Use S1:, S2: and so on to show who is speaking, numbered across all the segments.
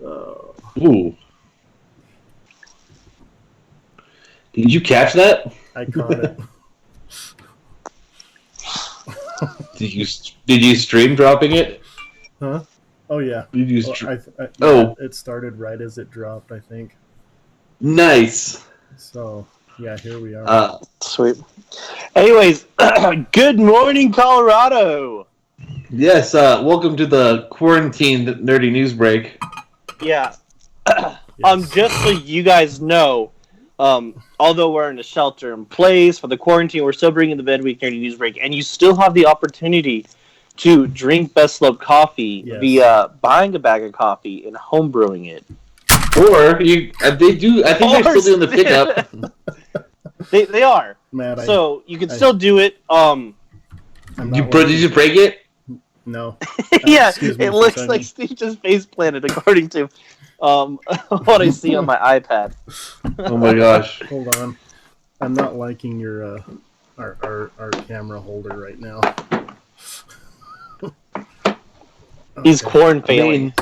S1: Ooh. Did you catch that?
S2: I caught it.
S1: Did you stream dropping it?
S2: Huh? Oh yeah.
S1: Did you
S2: It started right as it dropped, I think.
S1: Nice.
S2: So yeah, here we are.
S3: Sweet. Anyways, good morning, Colorado.
S1: Yes. Welcome to the quarantine nerdy news break.
S3: Yeah.
S2: Yes.
S3: Just so you guys know, although we're in a shelter in place for the quarantine, we're still bringing the Bedweek Nerdy News Break, and you still have the opportunity to drink Best Slope coffee via buying a bag of coffee and home brewing it.
S1: Or they do. I think they're still doing the pickup.
S3: They are.
S2: Matt,
S3: so you can still do it.
S1: Did you break it?
S2: No.
S3: Yeah, it looks like Steve just face planted, according to what I see on my iPad.
S1: Oh my gosh!
S2: Hold on, I'm not liking your our camera holder right now.
S3: He's corn failing.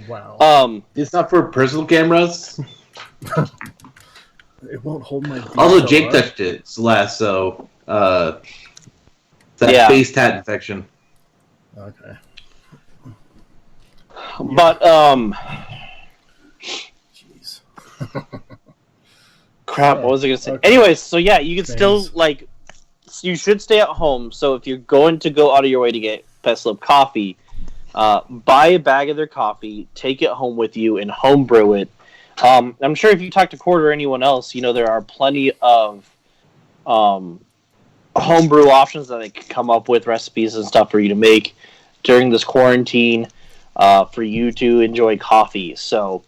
S2: Wow.
S1: It's not for personal cameras.
S2: It won't hold my.
S1: Also, Jake touched it last, so that face tat infection.
S2: Okay.
S3: But
S2: jeez.
S3: Crap, what was I gonna say?
S2: Okay.
S3: Anyways, so yeah, you can still you should stay at home. So if you're going to go out of your way to get Best Slope coffee, buy a bag of their coffee, take it home with you, and home brew it. I'm sure if you talk to Cord or anyone else, there are plenty of homebrew options that they can come up with, recipes and stuff for you to make during this quarantine for you to enjoy coffee. So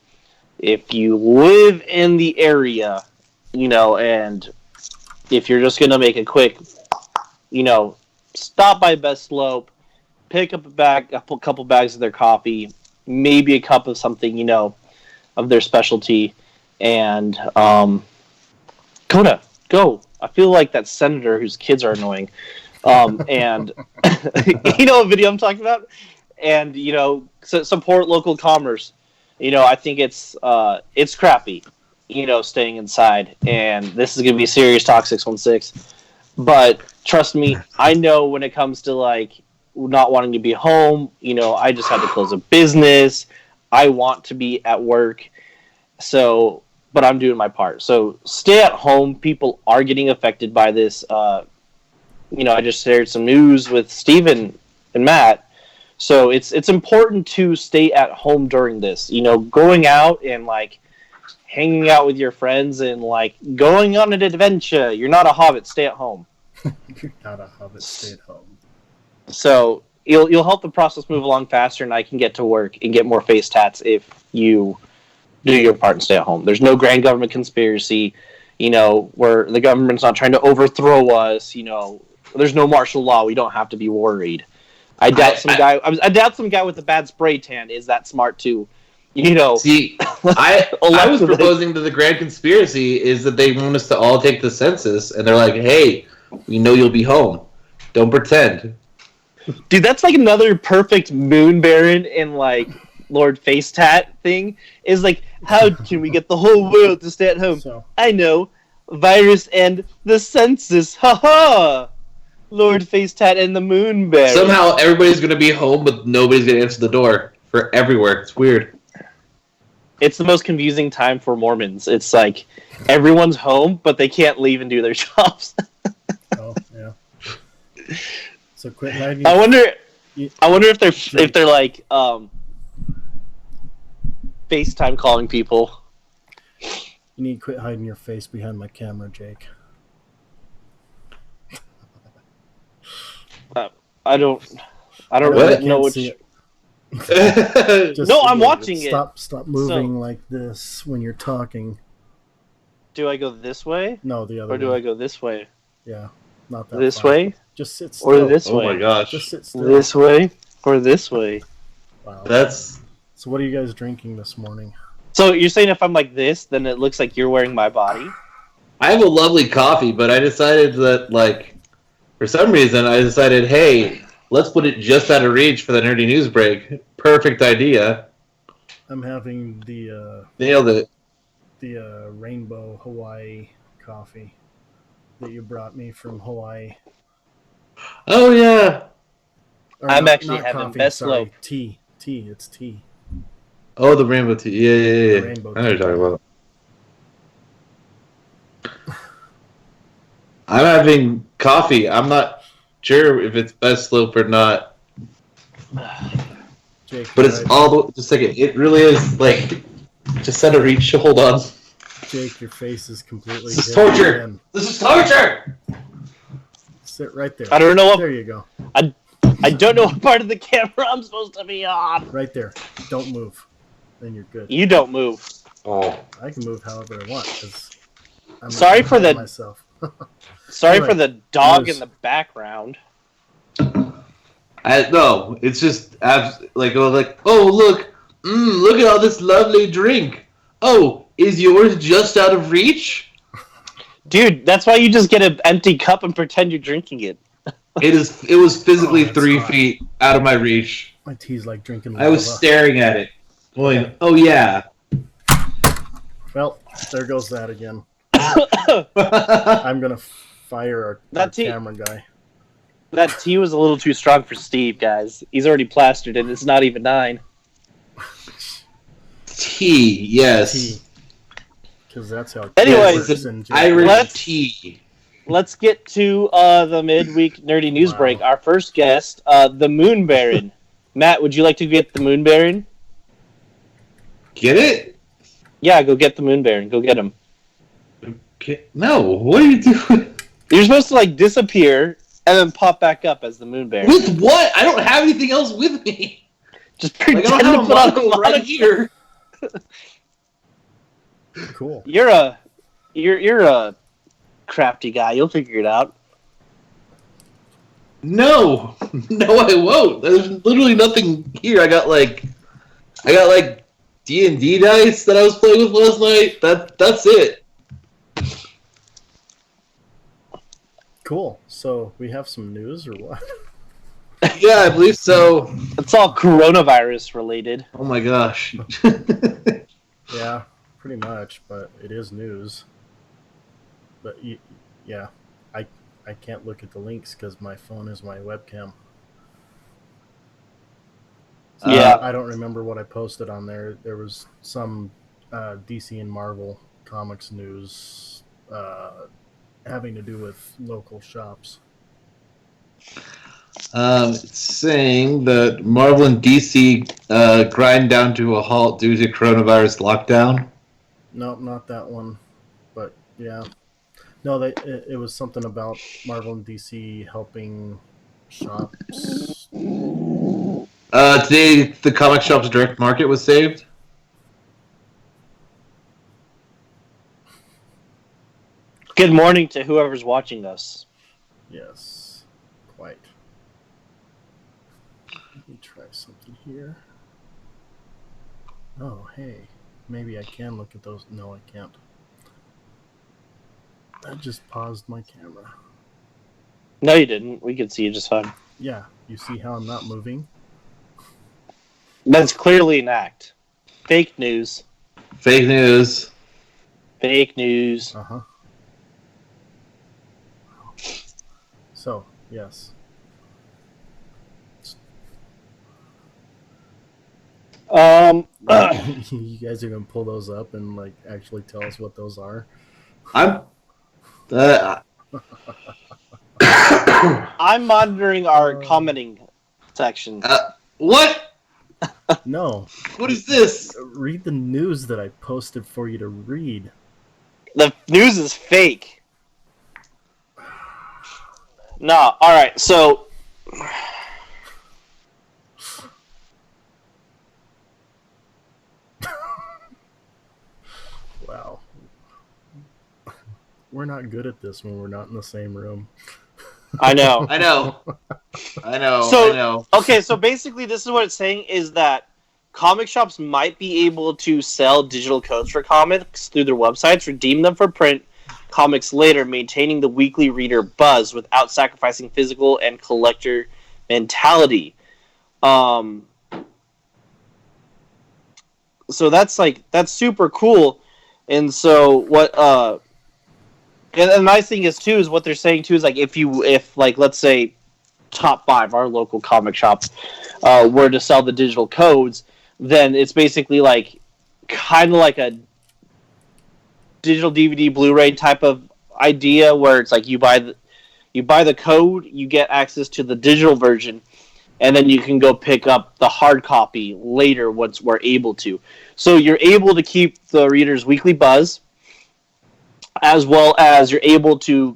S3: if you live in the area, and if you're just going to make a quick, stop by Best Slope, pick up a couple bags of their coffee, maybe a cup of something, of their specialty, and go. I feel like that senator whose kids are annoying. And you know what video I'm talking about? And, support local commerce. I think it's crappy, staying inside. And this is going to be serious talk 616. But trust me, I know when it comes to, not wanting to be home, I just had to close a business. I want to be at work. So, but I'm doing my part. So stay at home. People are getting affected by this. I just shared some news with Steven and Matt. So it's important to stay at home during this. Going out and hanging out with your friends and going on an adventure. You're not a hobbit. Stay at home.
S2: You're not a hobbit. Stay at home.
S3: So you'll help the process move along faster, and I can get to work and get more face tats if you do your part and stay at home. There's no grand government conspiracy, where the government's not trying to overthrow us. There's no martial law. We don't have to be worried. I doubt some guy with a bad spray tan is that smart too.
S1: See, I was proposing to the grand conspiracy is that they want us to all take the census, and they're like, hey, we know you'll be home. Don't pretend.
S3: Dude, that's another perfect Moon Baron and Lord Face Tat thing. Is how can we get the whole world to stay at home?
S2: So.
S3: I know, virus and the census. Ha! Lord Face Tat and the Moon Baron.
S1: Somehow everybody's gonna be home, but nobody's gonna answer the door for everywhere. It's weird.
S3: It's the most confusing time for Mormons. It's everyone's home, but they can't leave and do their jobs.
S2: Oh yeah. So quit hiding.
S3: I wonder if they're FaceTime calling people.
S2: You need to quit hiding your face behind my camera, Jake.
S3: I don't really know what. No, I'm watching it.
S2: Stop moving like this when you're talking.
S3: Do I go this way?
S2: No, the other way.
S3: Or do I go this way?
S2: Yeah, not that
S3: this
S2: far.
S3: way?
S2: Just sit still.
S3: Or this way?
S1: Oh my gosh.
S2: Just sit still.
S3: This way or this way?
S2: Wow. So what are you guys drinking this morning?
S3: So you're saying if I'm like this, then it looks like you're wearing my body?
S1: I have a lovely coffee, but I decided that, for some reason, hey, let's put it just out of reach for the Nerdy News Break. Perfect idea.
S2: I'm having the
S1: Nailed it.
S2: rainbow Hawaii coffee that you brought me from Hawaii.
S1: Oh yeah.
S2: Or
S3: I'm
S2: not,
S3: actually
S2: not
S3: having
S2: coffee,
S3: best
S2: sorry,
S3: slope.
S2: tea. It's tea.
S1: Oh, the rainbow tea. Yeah.
S2: Rainbow
S1: I know what you're
S2: tea.
S1: talking about. I'm having coffee. I'm not sure if it's best slope or not,
S2: Jake,
S1: but it's all just like it really is like just set a reach. Hold on.
S2: Jake, your face is completely.
S1: This is
S2: hidden
S1: torture.
S2: again.
S1: This is torture.
S2: Sit right there.
S3: I don't know
S2: There you go.
S3: I don't know what part of the camera I'm supposed to be on.
S2: Right there. Don't move. Then you're good.
S3: You don't move.
S1: Oh.
S2: I can move however I want because I'm
S3: Sorry for the-
S2: myself.
S3: Sorry
S2: Anyway,
S3: for the dog
S2: news.
S3: in the background.
S1: No, it's just like oh look, look at all this lovely drink. Oh, is yours just out of reach?
S3: Dude, that's why you just get an empty cup and pretend you're drinking it.
S1: It was physically
S2: Oh, that's
S1: 3
S2: hot.
S1: feet out of my reach.
S2: My tea's like drinking
S1: I was
S2: lava.
S1: staring at it, going, "Oh yeah."
S2: Well, there goes that again. I'm gonna fire our
S3: That tea-
S2: camera guy.
S3: That tea was a little too strong for Steve, guys. He's already plastered and it's not even 9.
S1: Tea, yes.
S2: Tea. Because that's how.
S3: Anyways,
S2: it works in
S1: Irish
S3: Let's-
S1: tea.
S3: Let's get to the midweek nerdy news
S2: Wow.
S3: break. Our first guest, the Moon Baron. Matt, would you like to get the Moon Baron?
S1: Get it?
S3: Yeah, go get the Moon Baron. Go get him.
S1: No, what are you doing?
S3: You're supposed to like disappear and then pop back up as the Moon Baron.
S1: With what? I don't have anything else with me.
S3: Just pretend
S1: Like, I don't have
S3: to
S1: a
S3: put on a
S1: monocle right
S3: monitor.
S1: here.
S2: Cool.
S3: You're a crafty guy. You'll figure it out.
S1: No, I won't. There's literally nothing here. I got like D&D dice that I was playing with last night. That's it.
S2: Cool. So we have some news or what?
S1: Yeah, I believe so.
S3: It's all coronavirus related.
S1: Oh my gosh.
S2: Yeah, pretty much. But it is news. But yeah, I can't look at the links because my phone is my webcam. So
S3: Yeah.
S2: I don't remember what I posted on there. There was some DC and Marvel comics news having to do with local shops.
S1: It's saying that Marvel and DC grind down to a halt due to coronavirus lockdown.
S2: Nope, not that one. But yeah, no, it was something about Marvel and DC helping shops.
S1: Today, the comic shop's direct market was saved.
S3: Good morning to whoever's watching us.
S2: Yes, quite. Let me try something here. Oh, hey, maybe I can look at those. No, I can't. I just paused my camera.
S3: No, you didn't. We could see you just fine.
S2: Yeah, you see how I'm not moving?
S3: That's clearly an act. Fake news.
S1: Fake news.
S3: Fake news.
S2: Uh-huh. So, yes.
S3: Um,
S2: You guys are going to pull those up and, like, actually tell us what those are?
S1: I'm.
S3: I'm monitoring our commenting section.
S1: What?
S2: No.
S1: What is this?
S2: Read the news that I posted for you to read.
S3: The news is fake. No, alright, so...
S2: Wow. We're not good at this when we're not in the same room.
S3: I know.
S1: I know.
S3: So-
S1: I know.
S3: Okay, so basically this is what it's saying is that comic shops might be able to sell digital codes for comics through their websites, redeem them for print comics later, maintaining the weekly reader buzz without sacrificing physical and collector mentality. So that's super cool. And so what and the nice thing is too is what they're saying too is like if like let's say Top 5, our local comic shop, were to sell the digital codes, then it's basically like kind of like a digital DVD Blu-ray type of idea where it's like you buy the code, you get access to the digital version, and then you can go pick up the hard copy later once we're able to. So you're able to keep the reader's weekly buzz, as well as you're able to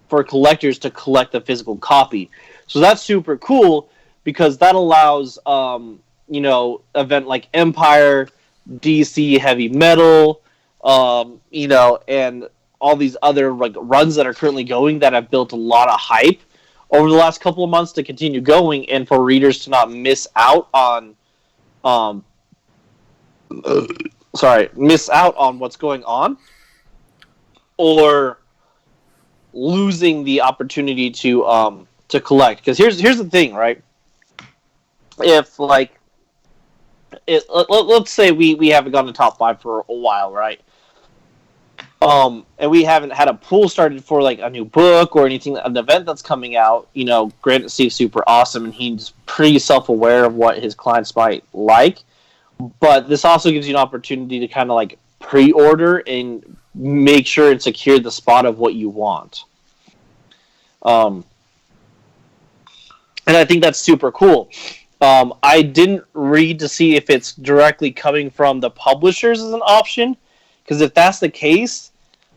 S3: for collectors to collect the physical copy. So that's super cool because that allows event like Empire, DC Heavy Metal, and all these other like runs that are currently going that have built a lot of hype over the last couple of months to continue going, and for readers to not miss out on what's going on, or losing the opportunity to collect. Because here's the thing, right? If like let's say we haven't gone to Top 5 for a while, right? And we haven't had a pool started for like a new book or anything, an event that's coming out. Granted, Steve's super awesome and he's pretty self-aware of what his clients might like. But this also gives you an opportunity to kind of like pre-order and make sure and secure the spot of what you want. And I think that's super cool. I didn't read to see if it's directly coming from the publishers as an option, because if that's the case,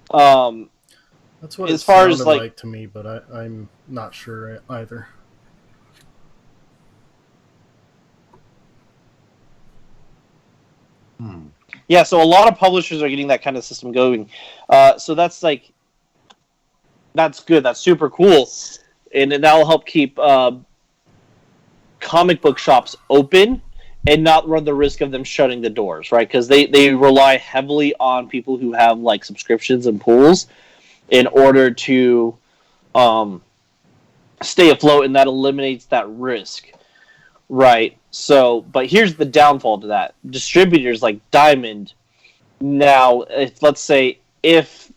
S2: that's what it sounded like to me, but I'm not sure either.
S3: Yeah, so a lot of publishers are getting that kind of system going. So that's good. That's super cool, and that'll help keep comic book shops open and not run the risk of them shutting the doors, right? Because they rely heavily on people who have like subscriptions and pools in order to stay afloat, and that eliminates that risk, right? So, but here's the downfall to that. Distributors like Diamond, now, let's say if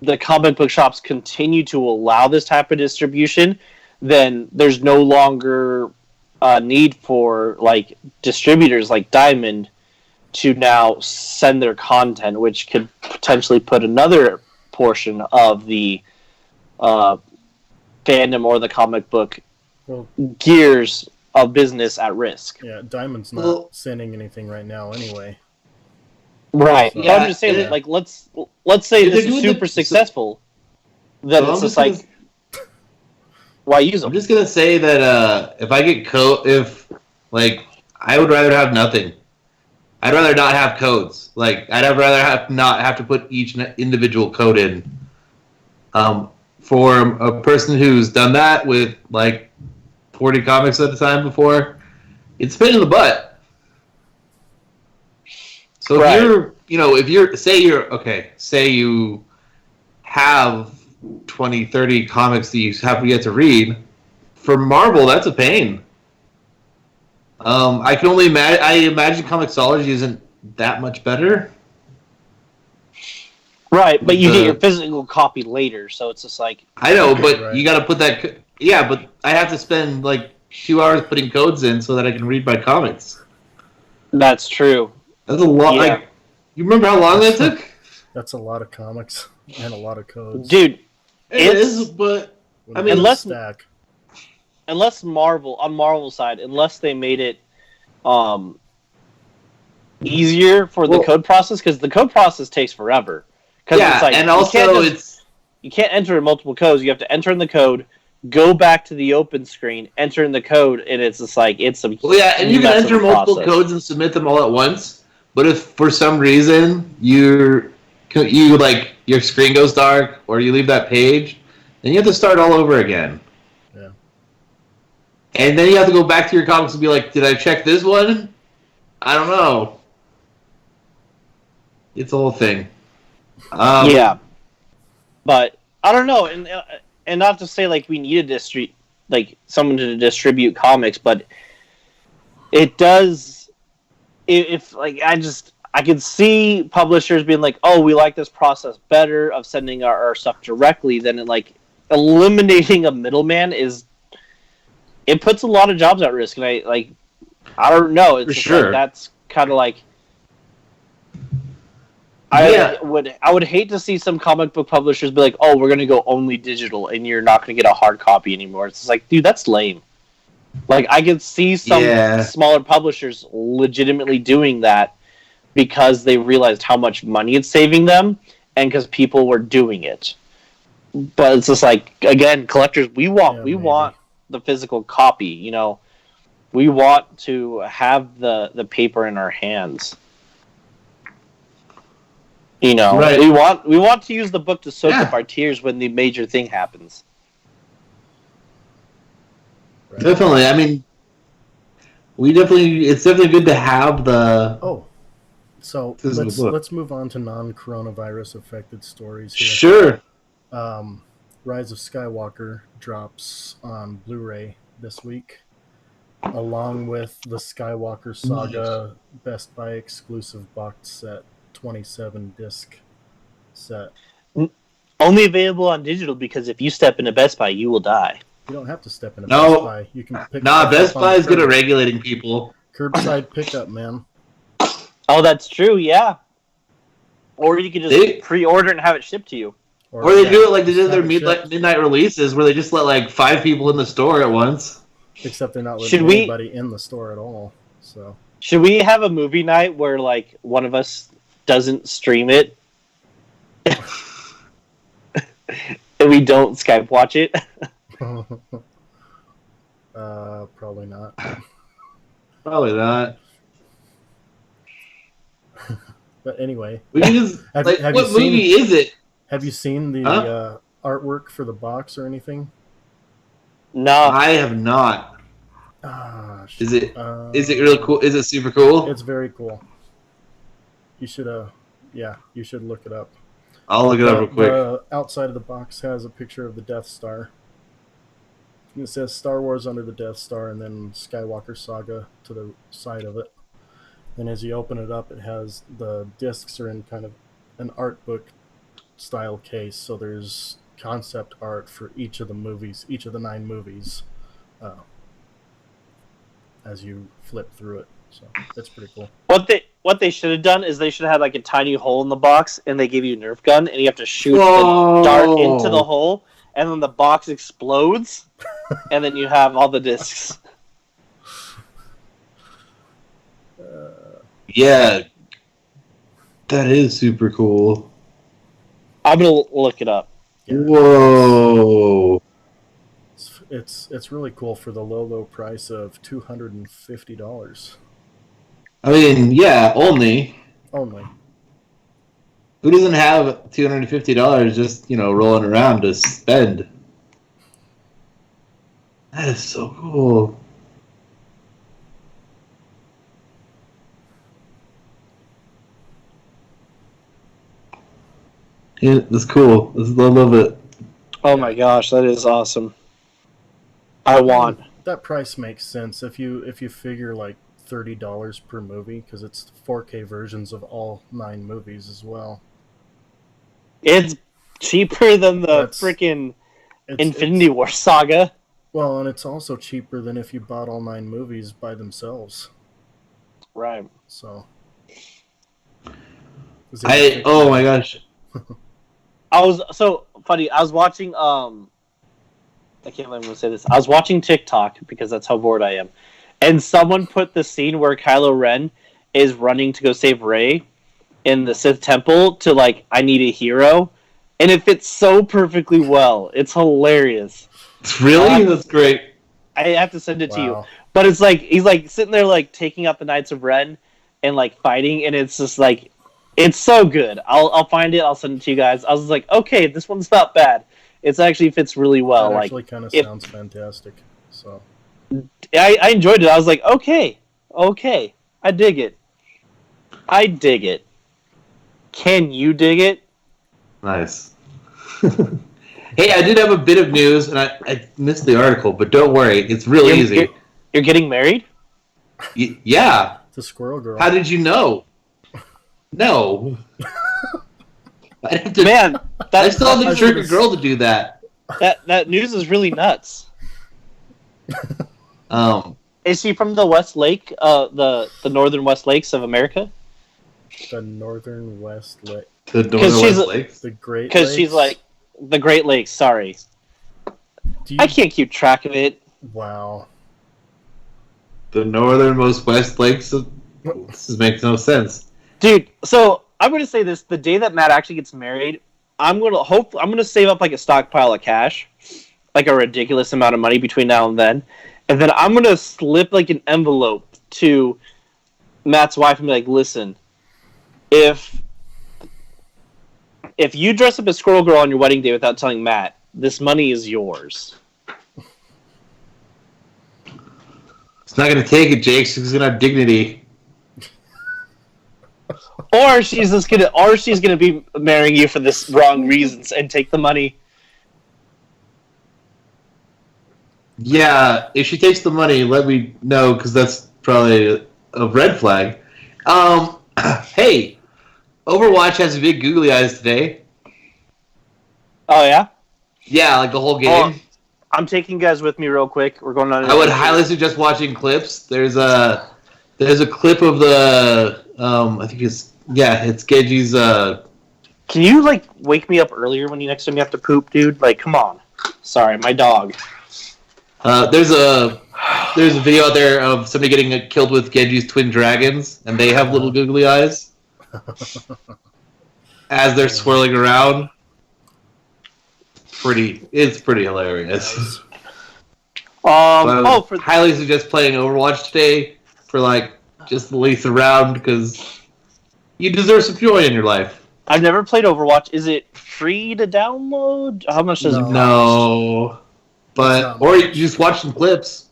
S3: the comic book shops continue to allow this type of distribution, then there's no longer a need for like distributors like Diamond to now send their content, which could potentially put another portion of the fandom or the comic book gears of business at risk.
S2: Yeah, Diamond's not sending anything right now anyway.
S3: Right. So, yeah, I'm just saying that, like, let's say this is super successful, then it's just like, why use them?
S1: I'm just gonna say that if I get I would rather have nothing. I'd rather not have codes. Like, I'd rather not have to put each individual code in. For a person who's done that with like 40 comics at a time before, it's a pain in the butt. So right. Say you have 20, 30 comics that you have yet to read. For Marvel, that's a pain. I can only imagine. I imagine Comixology isn't that much better.
S3: Right, but you get your physical copy later, so it's just like...
S1: I know, but you got to put that... Yeah, but I have to spend like 2 hours putting codes in so that I can read my comics.
S3: That's true.
S1: That's a lot. Yeah. Like, you remember how long that took?
S2: That's a lot of comics and a lot of codes.
S3: Dude,
S1: it is, but... I mean,
S3: unless Marvel, on Marvel's side, unless they made it easier for the code process, because the code process takes forever.
S1: Yeah, it's like, and also
S3: you can't enter in multiple codes. You have to enter in the code, go back to the open screen, enter in the code, and it's just like it's a
S1: and you can enter multiple codes and submit them all at once. But if for some reason your screen goes dark or you leave that page, then you have to start all over again.
S2: Yeah.
S1: And then you have to go back to your comics and be like, did I check this one? I don't know. It's a whole thing.
S3: Yeah, but I don't know, and not to say like we need someone to distribute comics, but it does if like I could see publishers being like, oh, we like this process better of sending our stuff directly, then like eliminating a middleman it puts a lot of jobs at risk, and I don't know. It's
S1: For
S3: just
S1: sure.
S3: like, that's kind of like
S1: Yeah.
S3: I would hate to see some comic book publishers be like, oh, we're going to go only digital, and you're not going to get a hard copy anymore. It's just like, dude, that's lame. Like, I could see some smaller publishers legitimately doing that because they realized how much money it's saving them, and because people were doing it. But it's just like, again, collectors, we want the physical copy. You know, we want to have the paper in our hands. You know,
S1: Right.
S3: we want to use the book to soak up our tears when the major thing happens.
S2: Right.
S1: Definitely. I mean, it's definitely good to have the.
S2: Oh, so
S1: Physical book.
S2: let's move on to non-coronavirus affected stories here.
S1: Sure.
S2: Rise of Skywalker drops on Blu-ray this week, along with the Skywalker Saga Best Buy exclusive box set, 27 disc set.
S3: Only available on digital because if you step into Best Buy, you will die.
S2: You don't have to step into
S1: No.
S2: Best Buy. You can pick
S1: Nah,
S2: stuff
S1: Best
S2: up
S1: Buy
S2: on
S1: is good at
S2: curb.
S1: regulating people.
S2: Curbside pickup, man.
S3: Oh, that's true. Yeah. Or you could just pre-order it and have it shipped to you.
S1: Or they do it like they did their
S2: have it shipped.
S1: midnight releases, where they just let like 5 people in the store at once.
S2: Except they're not
S3: Should
S2: letting
S3: we-
S2: anybody in the store at all. So
S3: Should we have a movie night where like one of us doesn't stream it and we don't Skype watch it?
S2: probably not.
S1: Probably not.
S2: But anyway,
S1: We can just
S2: Have-
S1: like,
S2: have
S1: what
S2: you seen-
S1: movie is it?
S2: have you seen the
S1: Huh?
S2: artwork for the box or anything?
S3: No.
S1: I have not. Is it really cool? Is it super cool?
S2: It's very cool. You should you should look it up.
S1: I'll look it up real quick.
S2: The outside of the box has a picture of the Death Star. And it says Star Wars under the Death Star, and then Skywalker Saga to the side of it. And as you open it up, it has the discs are in kind of an art book style case. So there's concept art for each of the movies, each of the 9 movies, as you flip through it. So that's pretty cool.
S3: What they should have done is they should have had like a tiny hole in the box, and they give you a Nerf gun, and you have to shoot
S1: Whoa.
S3: the dart into the hole, and then the box explodes, and then you have all the discs.
S1: Yeah, that is super cool.
S3: I'm gonna look it up.
S2: Yeah.
S1: Whoa!
S2: It's really cool for the low price of $250
S1: I mean, yeah, only.
S2: only.
S1: Who doesn't have $250 just rolling around to spend? That is so cool. Yeah, that's cool. I love it.
S3: Oh my gosh, that is awesome. I want.
S2: That price makes sense if you figure like $30 per movie, because it's 4K versions of all 9 movies as well.
S3: It's cheaper than the
S2: That's-
S3: freaking
S2: It's,
S3: Infinity War saga.
S2: Well, and it's also cheaper than if you bought all 9 movies by themselves.
S3: Right.
S2: So.
S1: Oh my gosh.
S3: I was so funny. I was watching. I can't believe I'm gonna say this. I was watching TikTok because that's how bored I am, and someone put the scene where Kylo Ren is running to go save Rey in the Sith Temple to like, I need a hero, and it fits so perfectly well. It's hilarious.
S1: Really? That's great.
S3: I have to send it to you.
S2: Wow.
S3: But it's like he's like sitting there like taking out the Knights of Ren and like fighting, and it's just like it's so good. I'll find it. I'll send it to you guys. I was like, okay, this one's not bad. It actually fits really well.
S2: That
S3: Like
S2: actually kind of
S3: if-
S2: sounds fantastic. So.
S3: I enjoyed it. I was like, okay, I dig it. I dig it. Can you dig it?
S1: Nice. Hey, I did have a bit of news, and I missed the article, but don't worry, it's real easy.
S3: You're getting married?
S1: Yeah.
S2: The squirrel girl.
S1: How did you know? No. I'd have to,
S3: Man,
S1: I still have to
S2: I
S1: trick a
S2: should've-
S1: girl to do that.
S3: that news is really nuts. Is she from the West Lake, the northern West Lakes of America?
S2: The northern West Lake.
S1: The
S3: Because
S1: Northern
S3: she's
S1: West
S3: a-
S1: Lakes.
S2: The Great
S3: Because
S2: Lakes?
S3: she's like the Great Lakes. Sorry,
S2: Do you...
S3: I can't keep track of it,
S2: Wow.
S1: The northernmost West Lakes. This makes no sense.
S3: dude. So I'm gonna say this: the day that Matt actually gets married, I'm gonna save up like a stockpile of cash, like a ridiculous amount of money between now and then I'm gonna slip like an envelope to Matt's wife and be like, "Listen, if you dress up as Squirrel Girl on your wedding day without telling Matt, this money is yours."
S1: It's not gonna take it, Jake. She's gonna have dignity.
S3: Or she's gonna be marrying you for this wrong reasons and take the money.
S1: Yeah, if she takes the money, let me know, because that's probably a red flag. Hey, Overwatch has big googly eyes today.
S3: Oh yeah?
S1: Yeah, like the whole game.
S3: Oh, I'm taking you guys with me real quick. We're going on.
S1: I would highly suggest watching clips. There's a clip of the I think it's Genji's
S3: Can you like wake me up earlier when you next time you have to poop, dude? Like, come on. Sorry, my dog.
S1: there's a video out there of somebody getting killed with Genji's twin dragons, and they have little googly eyes as they're swirling around. It's pretty hilarious. Highly suggest playing Overwatch today for like just the least around, because you deserve some joy in your life.
S3: I've never played Overwatch. Is it free to download? How much does it cost?
S1: No, but or you just watch some clips.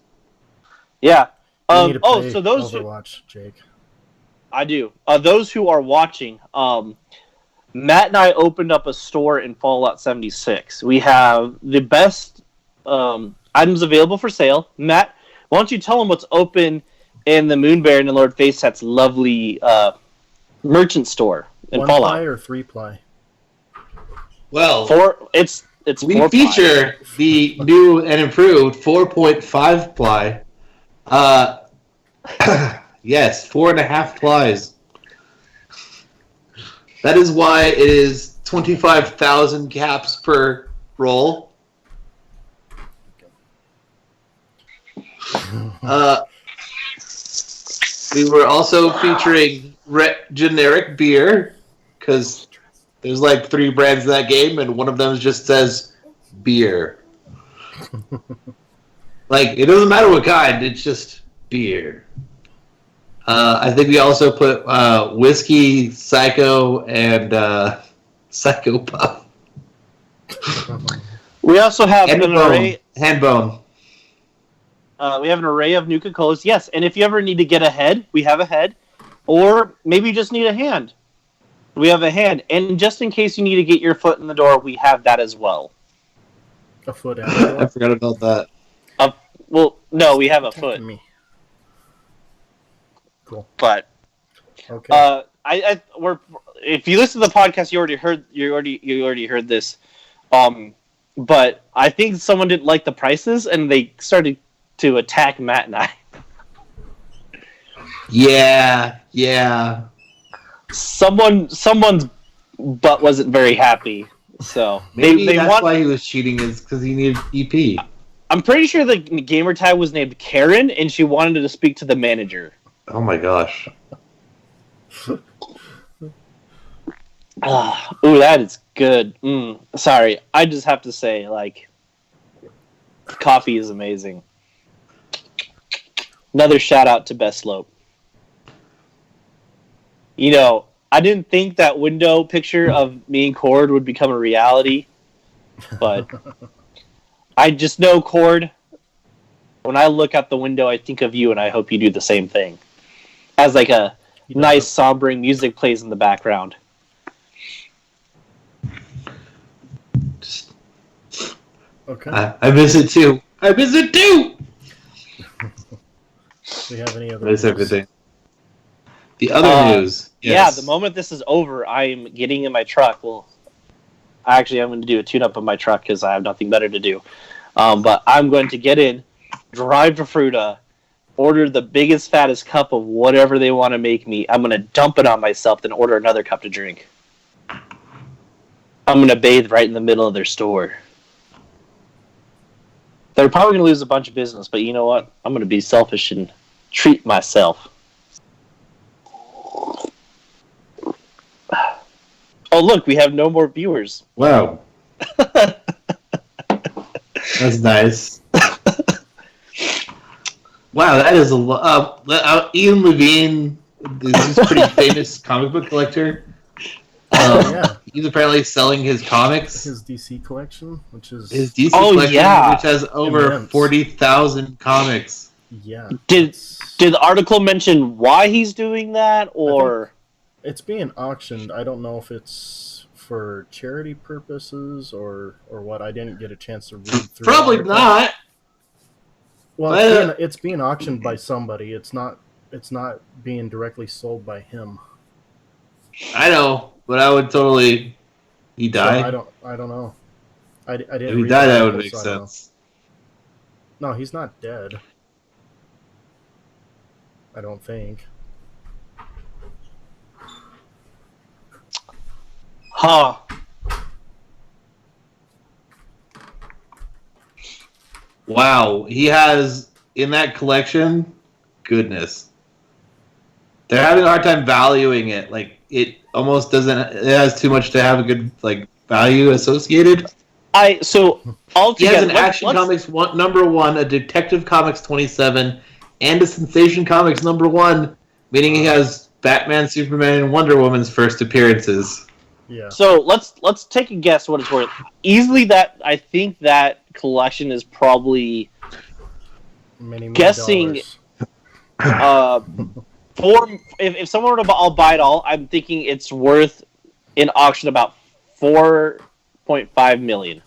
S3: Yeah.
S2: You need to play
S3: So those
S2: Overwatch, Jake.
S3: I do. Those who are watching, Matt and I opened up a store in Fallout 76. We have the best items available for sale. Matt, why don't you tell them what's open in the Moonbear and the Lord Facehat's lovely merchant store in
S2: 1
S3: Fallout?
S2: ply or 3 ply?
S1: Well,
S3: It's
S1: we
S3: 4 ply.
S1: feature the new and improved 4.5 ply. Yes, 4.5 plies. That is why it is 25,000 caps per roll. We were also featuring generic beer, because there's like 3 brands in that game, and one of them just says beer. Like, it doesn't matter what kind, it's just beer. I think we also put whiskey, Psycho, and Psycho Puff.
S3: We also have
S1: And
S3: an
S1: bone.
S3: array.
S1: Hand bone.
S3: We have an array of Nuka-Colas. Yes, and if you ever need to get a head, we have a head. Or maybe you just need a hand. We have a hand. And just in case you need to get your foot in the door, we have that as well.
S2: A foot out.
S1: I forgot about that.
S3: Well, no, we have a foot.
S2: Me. Cool.
S3: But
S2: Okay.
S3: we're if you listen to the podcast, you already heard this. But I think someone didn't like the prices, and they started to attack Matt and I.
S1: Yeah.
S3: Someone's butt wasn't very happy, so
S1: Maybe
S3: they
S1: that's
S3: want.
S1: why he was cheating, is because he needed EP.
S3: I'm pretty sure the gamer tag was named Karen, and she wanted to speak to the manager.
S1: Oh my gosh.
S3: Ooh, that is good. Sorry, I just have to say, like, coffee is amazing. Another shout out to Best Slope. You know, I didn't think that window picture of me and Cord would become a reality, but I just know, Cord, when I look out the window, I think of you, and I hope you do the same thing. As like a nice, sombering music plays in the background.
S2: Okay.
S1: I miss it too.
S2: Do we have any other
S1: I miss
S2: news?
S1: everything. The other news.
S3: Yeah,
S1: Yes.
S3: the moment this is over, I'm getting in my truck. Well, actually, I'm going to do a tune-up of my truck because I have nothing better to do. But I'm going to get in, drive to Fruta, order the biggest, fattest cup of whatever they want to make me. I'm going to dump it on myself, then order another cup to drink. I'm going to bathe right in the middle of their store. They're probably going to lose a bunch of business, but you know what? I'm going to be selfish and treat myself. Oh, look, we have no more viewers.
S1: Wow. That's nice. Wow, that is a lot. Ian Levine is a pretty famous comic book collector.
S2: Yeah.
S1: He's apparently selling his comics.
S2: His DC collection, which is
S1: His DC collection,
S3: yeah.
S1: which has over
S2: Immense.
S1: 40,000 comics.
S2: yeah.
S3: Did the article mention why he's doing that, or
S2: It's being auctioned. I don't know if it's for charity purposes or what. I didn't get a chance to read through.
S1: Probably
S2: the article.
S1: not.
S2: Well, it's being auctioned by somebody. It's not being directly sold by him.
S1: I know, but I would totally. He
S2: So
S1: died.
S2: I don't know. I didn't.
S1: If he
S2: read
S1: died,
S2: the
S1: that would
S2: article,
S1: make
S2: so I don't know.
S1: sense.
S2: No, he's not dead. I don't think.
S3: huh?
S1: Wow, he has in that collection. Goodness, they're having a hard time valuing it. Like it almost doesn't. It has too much to have a good value associated.
S3: So
S1: He
S3: altogether,
S1: has an Action Comics #1, a Detective Comics 27, and a Sensation Comics #1, meaning he has Batman, Superman, and Wonder Woman's first appearances.
S2: Yeah.
S3: So let's take a guess what it's worth. Easily, that I think that collection is probably
S2: Many
S3: guessing-
S2: dollars.
S3: if someone were to I'll buy it all, I'm thinking it's worth in auction about 4.5 million.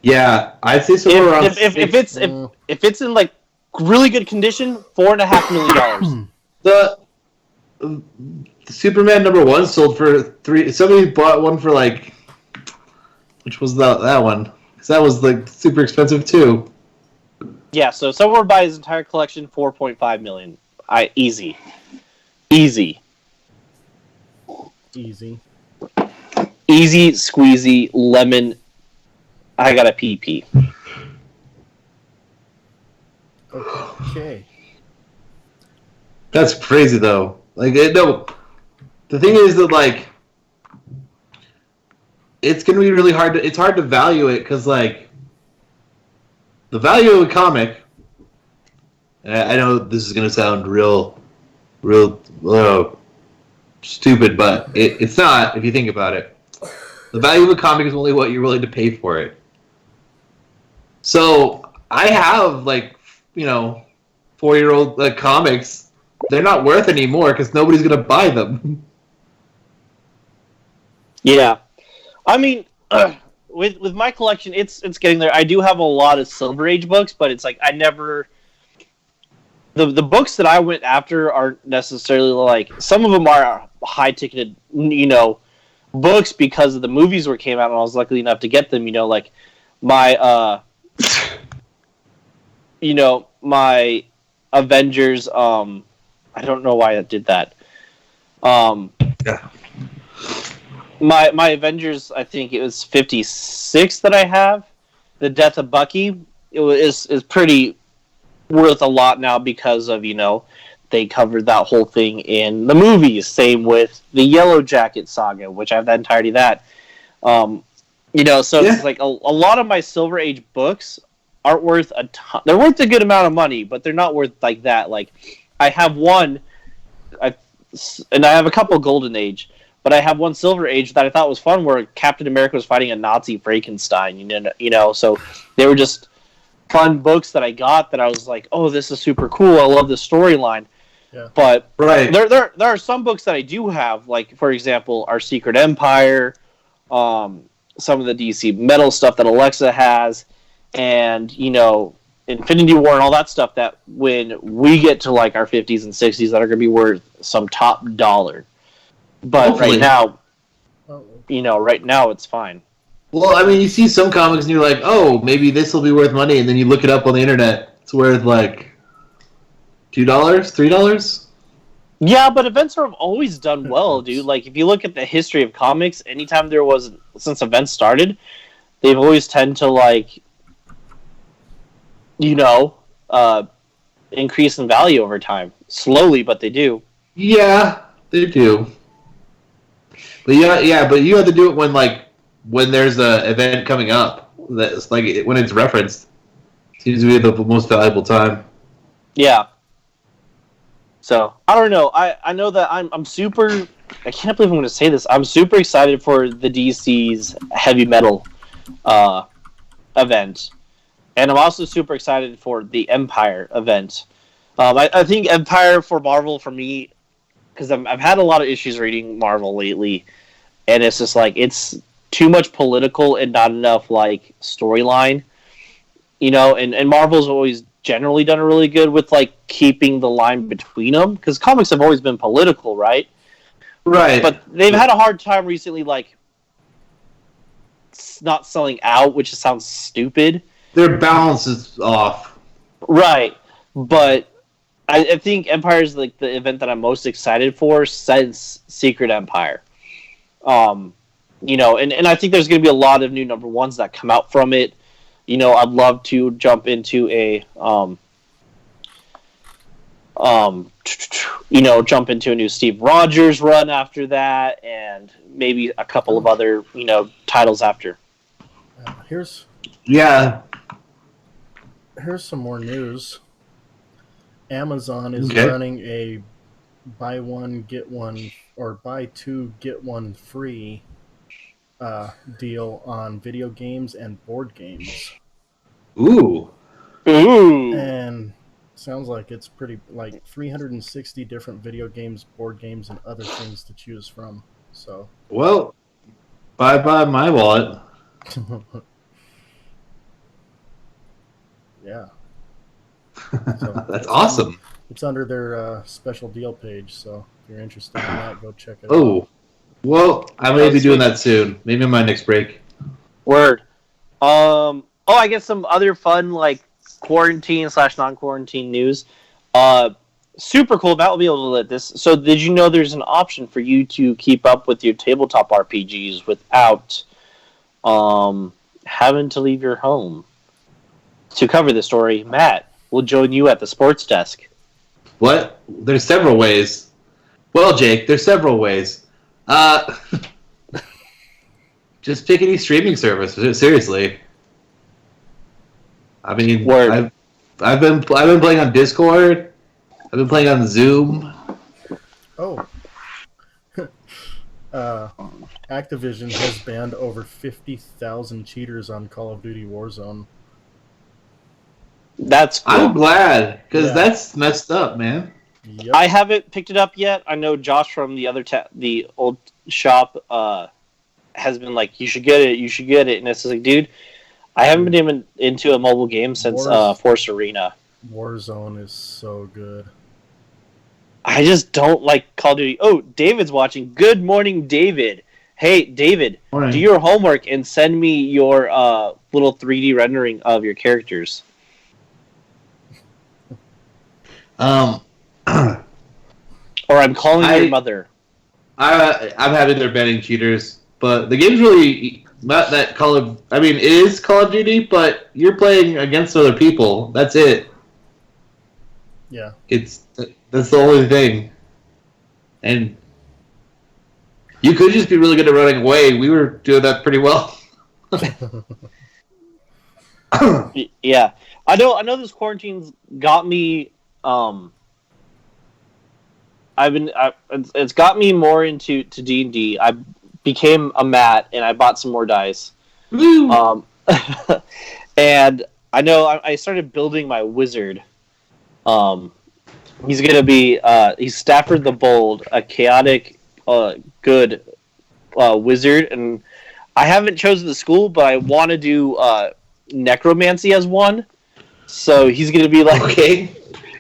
S1: Yeah, I'd say somewhere around.
S3: If it's in like really good condition, $4.5 million.
S1: The Superman #1 sold for $3. Somebody bought one for which was that one? Because that was super expensive too.
S3: Yeah, so someone would buy his entire collection, 4.5 million. Easy.
S2: Easy.
S3: Easy squeezy lemon. I got a PP.
S2: Okay.
S1: That's crazy though. No, the thing is that it's gonna be really hard. It's hard to value it because the value of a comic. And I know this is gonna sound real stupid, but it's not if you think about it. The value of a comic is only what you're willing to pay for it. So I have 4-year-old comics. They're not worth any more because nobody's gonna buy them.
S3: Yeah, I mean, with my collection, it's getting there. I do have a lot of Silver Age books, but it's I never. The books that I went after aren't necessarily some of them are high ticketed, books because of the movies where came out, and I was lucky enough to get them. My my Avengers. I don't know why I did that.
S1: Yeah.
S3: My Avengers, I think it was 56 that I have. The Death of Bucky is pretty worth a lot now because of they covered that whole thing in the movies. Same with the Yellow Jacket saga, which I have the entirety of that. So it's a lot of my Silver Age books aren't worth a ton. They're worth a good amount of money, but they're not worth that. I have one, and I have a couple Golden Age, but I have one Silver Age that I thought was fun, where Captain America was fighting a Nazi Frankenstein. So they were just fun books that I got that I was like, oh, this is super cool. I love the storyline.
S2: Yeah.
S3: But
S1: Right.
S3: there are some books that I do have, for example, Our Secret Empire, some of the DC Metal stuff that Alexa has, and Infinity War and all that stuff, that when we get to like our 50s and 60s, that are going to be worth some top dollar. But
S1: Hopefully.
S3: right now,
S2: Oh,
S3: right now it's fine.
S1: Well, I mean, you see some comics and you're like, oh, maybe this will be worth money, and then you look it up on the internet. It's worth like $2, $3.
S3: Yeah, but events have always done well, dude. Like, if you look at the history of comics, anytime since events started, they've always tend to, like, increase in value over time. Slowly, but they do.
S1: Yeah, they do. But but you have to do it when there's a event coming up. That's like when it's referenced. Seems to be the most valuable time.
S3: Yeah. So I don't know. I know that I'm super. I can't believe I'm going to say this. I'm super excited for the DC's heavy metal event, and I'm also super excited for the Empire event. I think Empire for Marvel, for me, because I've had a lot of issues reading Marvel lately, and it's just like it's too much political and not enough like storyline. And Marvel's always generally done really good with like keeping the line between them, because comics have always been political, right?
S1: Right.
S3: But they've had a hard time recently, like not selling out, which sounds stupid.
S1: Their balance is off.
S3: Right. But I think Empire is like the event that I'm most excited for since Secret Empire. And I think there's going to be a lot of new number ones that come out from it. I'd love to jump into a new Steve Rogers run after that, and maybe a couple of other, titles after.
S2: Here's some more news. Amazon is running a buy one get one, or buy two get one free deal on video games and board games.
S1: Ooh.
S2: And sounds like it's pretty, like 360 different video games, board games, and other things to choose from. So,
S1: well, bye my wallet.
S2: Yeah.
S1: So that's awesome.
S2: It's under their special deal page, so if you're interested in that, go check it out.
S1: Oh, well, I may be doing that soon. Maybe on my next break.
S3: Word. I guess some other fun, like, quarantine/non-quarantine news. Super cool. Matt will be able to let this. So, did you know there's an option for you to keep up with your tabletop RPGs without having to leave your home? To cover the story, Matt will join you at the sports desk.
S1: What? There's several ways. Well, Jake, there's several ways. Just pick any streaming service. Seriously. I mean,
S3: Word.
S1: I've been playing on Discord. I've been playing on Zoom.
S2: Oh. Activision has banned over 50,000 cheaters on Call of Duty Warzone.
S3: That's cool.
S1: I'm glad, because that's messed up, man.
S2: Yep.
S3: I haven't picked it up yet. I know Josh from the old shop has been like, you should get it. And it's like, dude, I haven't been even into a mobile game since Force Arena.
S2: Warzone is so good.
S3: I just don't like Call of Duty. Oh, David's watching. Good morning, David. Hey, David,
S1: Morning.
S3: do your homework and send me your little 3D rendering of your characters.
S1: Or
S3: I'm calling your mother.
S1: I'm happy they're banning cheaters, but the game's really not that it is Call of Duty, but you're playing against other people. That's it.
S2: Yeah.
S1: That's the only thing. And you could just be really good at running away. We were doing that pretty well.
S3: Yeah. I know this quarantine's got me it's got me more into D&D. I became a Matt and I bought some more dice.
S1: Woo!
S3: And I know I started building my wizard. He's gonna be he's Stafford the Bold, a chaotic good wizard, and I haven't chosen the school, but I want to do necromancy as one. So he's gonna be like,
S1: Okay.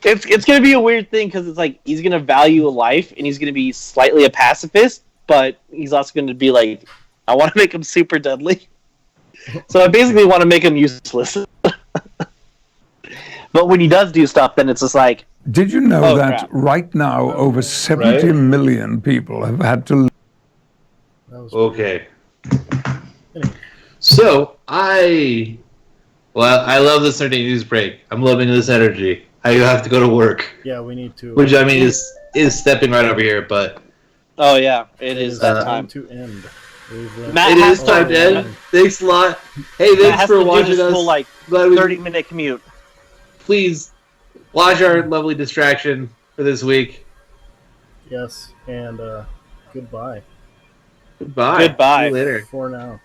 S3: it's gonna be a weird thing because it's like he's gonna value life and he's gonna be slightly a pacifist, but he's also gonna be like, I want to make him super deadly. So I basically want to make him useless. But when he does do stuff, then it's just like,
S4: Did you know
S3: Oh,
S4: that
S3: crap.
S4: right now over 70 million people have had to
S2: That was
S1: Okay.
S2: Anyway,
S1: So I love this Sunday news break. I'm loving this energy. I have to go to work,
S2: yeah, we need to.
S1: which I mean is stepping right over here, but
S3: oh yeah, it is that time.
S2: to end. We've
S3: Matt
S1: it
S3: has
S1: is time to end. Thanks a lot. Hey,
S3: That
S1: thanks
S3: has
S1: for
S3: to do
S1: watching
S3: this
S1: us.
S3: whole like
S1: Glad we-
S3: 30-minute commute.
S1: Please watch our lovely distraction for this week.
S2: Yes, and goodbye
S1: Goodbye.
S3: Goodbye.
S1: See you later.
S2: for now.